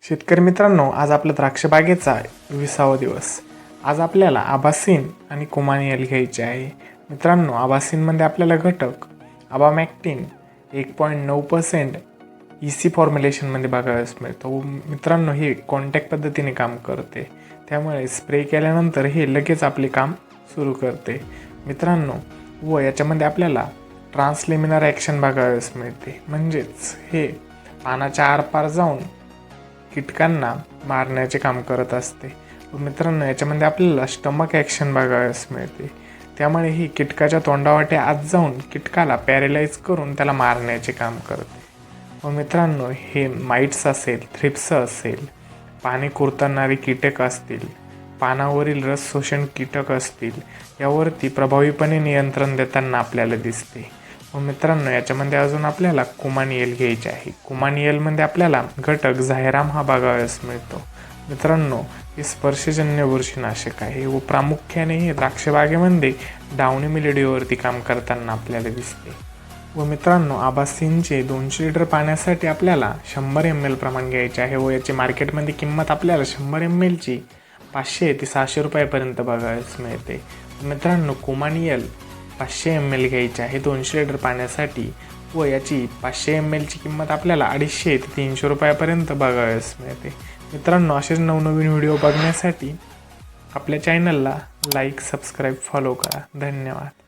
शेतकरी मित्रांनो, आज आपल्या द्राक्ष बागेचा 20वा दिवस. आज आपल्याला आबासीन आणि कुमानियल घ्यायचे आहे. मित्रांनो, आबासीनमध्ये आपल्याला घटक आबामॅक्टिन 1.9% EC फॉर्म्युलेशनमध्ये बघायला मिळतो. मित्रांनो, हे कॉन्टॅक्ट पद्धतीने काम करते, त्यामुळे स्प्रे केल्यानंतर हे लगेच आपले काम सुरू करते. मित्रांनो, व याच्यामध्ये आपल्याला ट्रान्सलेमिनर ॲक्शन बघायला मिळते, म्हणजेच हे पानाच्या आरपार जाऊन कीटकांना मारण्याचे काम करत असते. मित्रांनो, याच्यामध्ये आपल्याला स्टमक ॲक्शन बघायला मिळते, त्यामुळे ही कीटकाच्या तोंडावाटे आत जाऊन कीटकाला पॅरेलाइज करून त्याला मारण्याचे काम करते. व मित्रांनो, हे माइट्स असेल, थ्रिप्स असेल, पाने कुरतणारी कीटक असतील, पानावरील रस शोषण कीटक असतील, यावरती प्रभावीपणे नियंत्रण देताना आपल्याला दिसते. व मित्रांनो, याच्यामध्ये अजून आपल्याला कुमानियल घ्यायचे आहे. कुमानियलमध्ये आपल्याला घटक झायराम हा बघावयास मिळतो. मित्रांनो, हे स्पर्शजन्य बुरशीनाशक आहे व प्रामुख्याने हे द्राक्षबागेमध्ये डावणी मिलेडिओवरती काम करताना आपल्याला दिसते. व मित्रांनो, आबासीनचे 200 लिटर पाण्यासाठी आपल्याला 100 ml प्रमाण घ्यायचे आहे व याची मार्केटमध्ये किंमत आपल्याला 100 mlची 500 ते 600 रुपयापर्यंत बघायला मिळते. मित्रांनो, कुमानियल 500 ml घ्यायचे आहे 200 लिटर पाण्यासाठी व याची 500 mlची किंमत आपल्याला 250 ते 300 रुपयापर्यंत बघायला मिळते. मित्रांनो, असेच नवनवीन व्हिडिओ बघण्यासाठी आपल्या चॅनलला लाईक, सबस्क्राईब, फॉलो करा. धन्यवाद.